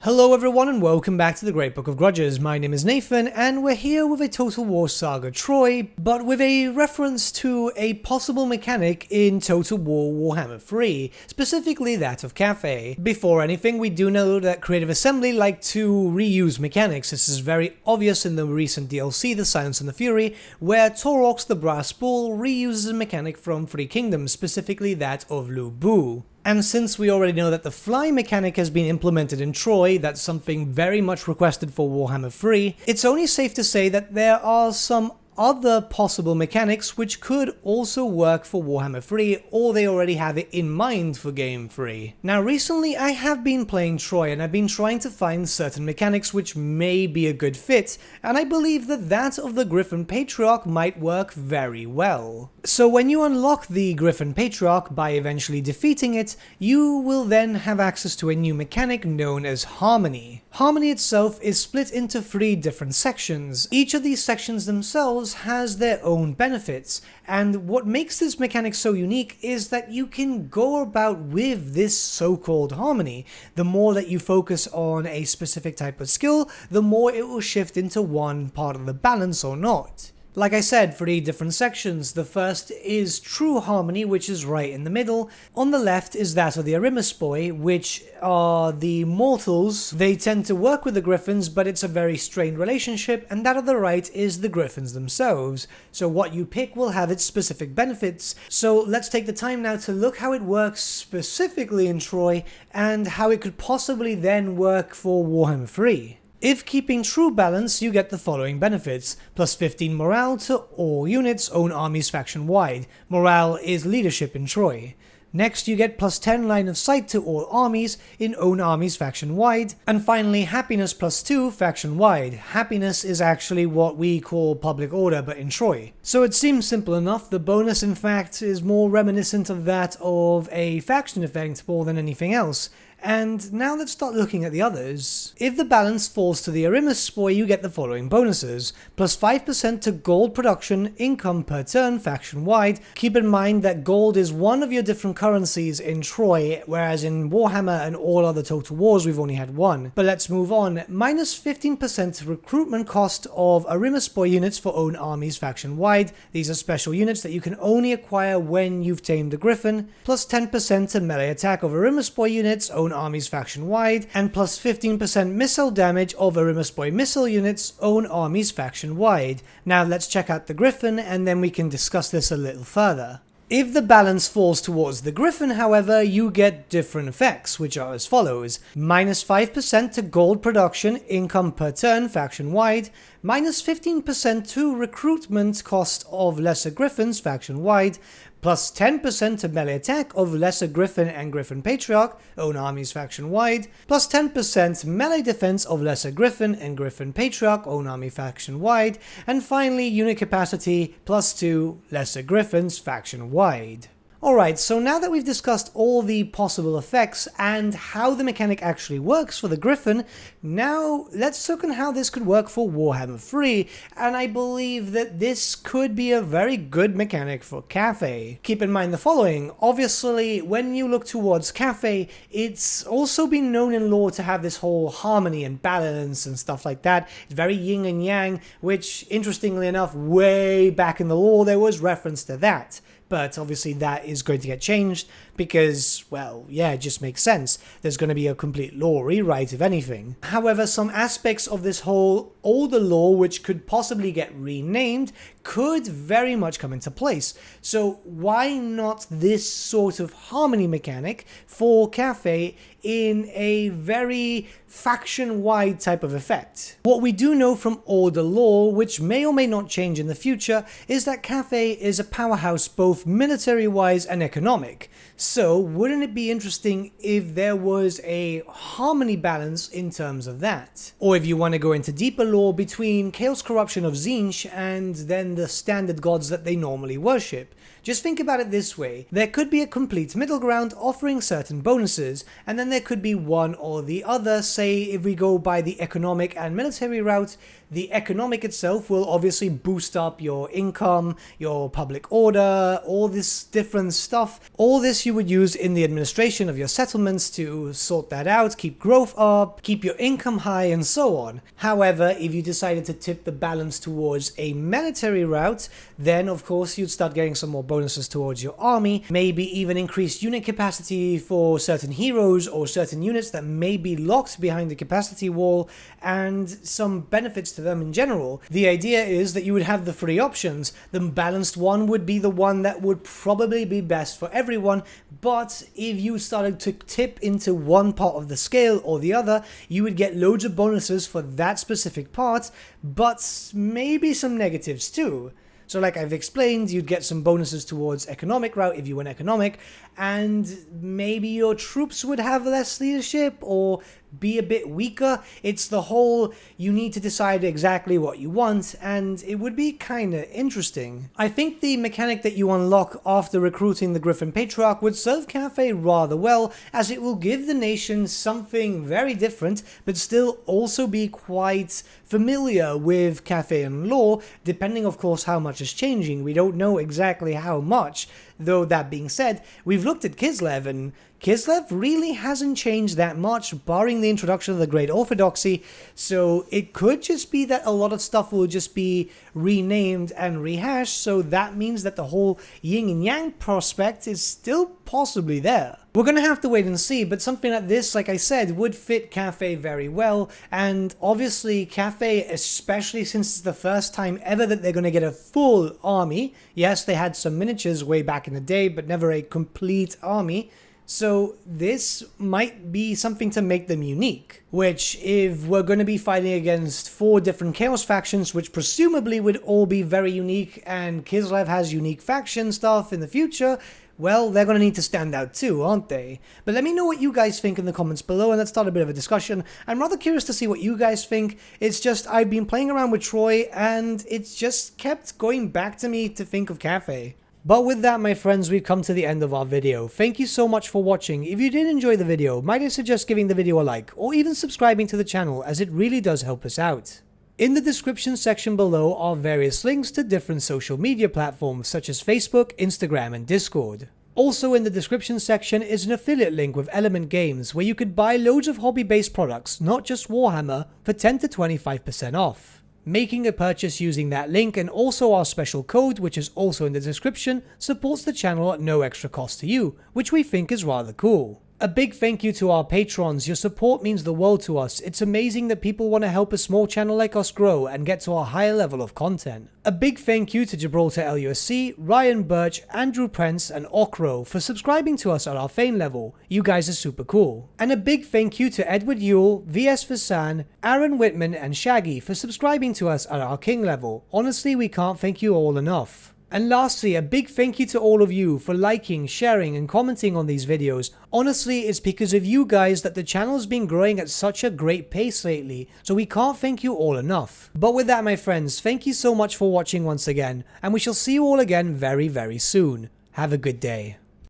Hello everyone and welcome back to the Great Book of Grudges. My name is Nathan and we're here with a Total War Saga Troy, but with a reference to a possible mechanic in Total War Warhammer 3, specifically that of Cathay. Before anything, we do know that Creative Assembly like to reuse mechanics. This is very obvious in the recent DLC, The Silence and the Fury, where Torox the Brass Bull reuses a mechanic from Three Kingdoms, specifically that of Lu Bu. And since we already know that the fly mechanic has been implemented in Troy, that's something very much requested for Warhammer 3, it's only safe to say that there are some other possible mechanics which could also work for Warhammer 3, or they already have it in mind for Game 3. Now recently I have been playing Troy and I've been trying to find certain mechanics which may be a good fit, and I believe that that of the Griffin Patriarch might work very well. So when you unlock the Griffin Patriarch by eventually defeating it, you will then have access to a new mechanic known as Harmony. Harmony itself is split into 3 different sections. Each of these sections themselves has their own benefits, and what makes this mechanic so unique is that you can go about with this so-called harmony. The more that you focus on a specific type of skill, the more it will shift into one part of the balance or not. Like I said, 3 different sections. The first is True Harmony, which is right in the middle. On the left is that of the Arimaspoi, which are the mortals. They tend to work with the Griffins, but it's a very strained relationship, and that of the right is the Griffins themselves. So what you pick will have its specific benefits. So let's take the time now to look how it works specifically in Troy, and how it could possibly then work for Warhammer 3. If keeping true balance, you get the following benefits: plus 15 morale to all units, own armies faction-wide. Morale is leadership in Troy. Next, you get plus 10 line of sight to all armies in own armies faction-wide. And finally, happiness plus 2 faction-wide. Happiness is actually what we call public order, but in Troy. So it seems simple enough. The bonus, in fact, is more reminiscent of that of a faction effect more than anything else. And now let's start looking at the others. If the balance falls to the Arimaspoi, you get the following bonuses: plus 5% to gold production income per turn faction-wide. Keep in mind that gold is one of your different currencies in Troy, whereas in Warhammer and all other Total Wars we've only had one. But let's move on. Minus 15% recruitment cost of Arimaspoi units for own armies faction-wide. These are special units that you can only acquire when you've tamed the Griffin. Plus 10% to melee attack of Arimaspoi units, own armies faction-wide, and plus 15% missile damage of Arimaspoi missile units, own armies faction-wide. Now let's check out the Griffin and then we can discuss this a little further. If the balance falls towards the Griffin, however, you get different effects, which are as follows: minus 5% to gold production income per turn faction-wide, minus 15% to recruitment cost of lesser Griffins faction-wide, plus 10% to melee attack of lesser Griffin and Griffin Patriarch, own armies faction-wide, plus 10% melee defense of lesser Griffin and Griffin Patriarch, own army faction-wide, and finally unit capacity plus 2 lesser Griffins faction-wide. Alright, so now that we've discussed all the possible effects and how the mechanic actually works for the Griffin, now let's look at how this could work for Warhammer 3, and I believe that this could be a very good mechanic for Cathay. Keep in mind the following: obviously when you look towards Cathay, it's also been known in lore to have this whole harmony and balance and stuff like that. It's very yin and yang, which interestingly enough, way back in the lore there was reference to that. But obviously that is going to get changed because, well, yeah, it just makes sense. There's going to be a complete lore rewrite, if anything. However, some aspects of this whole older lore, which could possibly get renamed, could very much come into place. So why not this sort of harmony mechanic for Cathay in a very faction-wide type of effect? What we do know from older lore, which may or may not change in the future, is that Cathay is a powerhouse both military-wise and economic. So wouldn't it be interesting if there was a harmony balance in terms of that? Or if you want to go into deeper lore between Chaos Corruption of Tzeentch and then the standard gods that they normally worship. Just think about it this way. There could be a complete middle ground offering certain bonuses, and then there could be one or the other. Say if we go by the economic and military route, the economic itself will obviously boost up your income, your public order, all this different stuff. All this you would use in the administration of your settlements to sort that out, keep growth up, keep your income high, and so on. However, if you decided to tip the balance towards a military route, then of course you'd start getting some more bonuses towards your army, maybe even increased unit capacity for certain heroes or certain units that may be locked behind the capacity wall, and some benefits to them in general. The idea is that you would have the three options. The balanced one would be the one that would probably be best for everyone, but if you started to tip into one part of the scale or the other, you would get loads of bonuses for that specific part, but maybe some negatives too. So like I've explained, you'd get some bonuses towards economic route if you went economic, and maybe your troops would have less leadership or be a bit weaker. It's the whole, you need to decide exactly what you want, and it would be kinda interesting. I think the mechanic that you unlock after recruiting the Griffin Patriarch would serve Cathay rather well, as it will give the nation something very different, but still also be quite familiar with Cathayan lore, depending of course how much is changing. We don't know exactly how much, though that being said, we've looked at Kislev, and Kislev really hasn't changed that much, barring the introduction of the Great Orthodoxy, so it could just be that a lot of stuff will just be renamed and rehashed, so that means that the whole yin and yang prospect is still possibly there. We're gonna have to wait and see, but something like this, like I said, would fit Cathay very well, and obviously Cathay, especially since it's the first time ever that they're gonna get a full army. Yes, they had some miniatures way back in the day, but never a complete army. So this might be something to make them unique, which if we're going to be fighting against 4 different Chaos factions, which presumably would all be very unique, and Kislev has unique faction stuff in the future, well, they're going to need to stand out too, aren't they? But let me know what you guys think in the comments below, and let's start a bit of a discussion. I'm rather curious to see what you guys think. It's just, I've been playing around with Troy, and it's just kept going back to me to think of Cathay. But with that, my friends, we've come to the end of our video. Thank you so much for watching. If you did enjoy the video, might I suggest giving the video a like, or even subscribing to the channel, as it really does help us out. In the description section below are various links to different social media platforms such as Facebook, Instagram, and Discord. Also in the description section is an affiliate link with Element Games, where you could buy loads of hobby-based products, not just Warhammer, for 10 to 25% off. Making a purchase using that link and also our special code, which is also in the description, supports the channel at no extra cost to you, which we think is rather cool. A big thank you to our patrons. Your support means the world to us. It's amazing that people want to help a small channel like us grow and get to a higher level of content. A big thank you to Gibraltar LUSC, Ryan Bertsche, Andrew Prince, and Okro for subscribing to us at our Fame level. You guys are super cool. And a big thank you to Edward Yule, VS Vasan, Aaron Whitman, and Shaggy for subscribing to us at our King level. Honestly, we can't thank you all enough. And lastly, a big thank you to all of you for liking, sharing, and commenting on these videos. Honestly, it's because of you guys that the channel's been growing at such a great pace lately, so we can't thank you all enough. But with that, my friends, thank you so much for watching once again, and we shall see you all again very, very soon. Have a good day.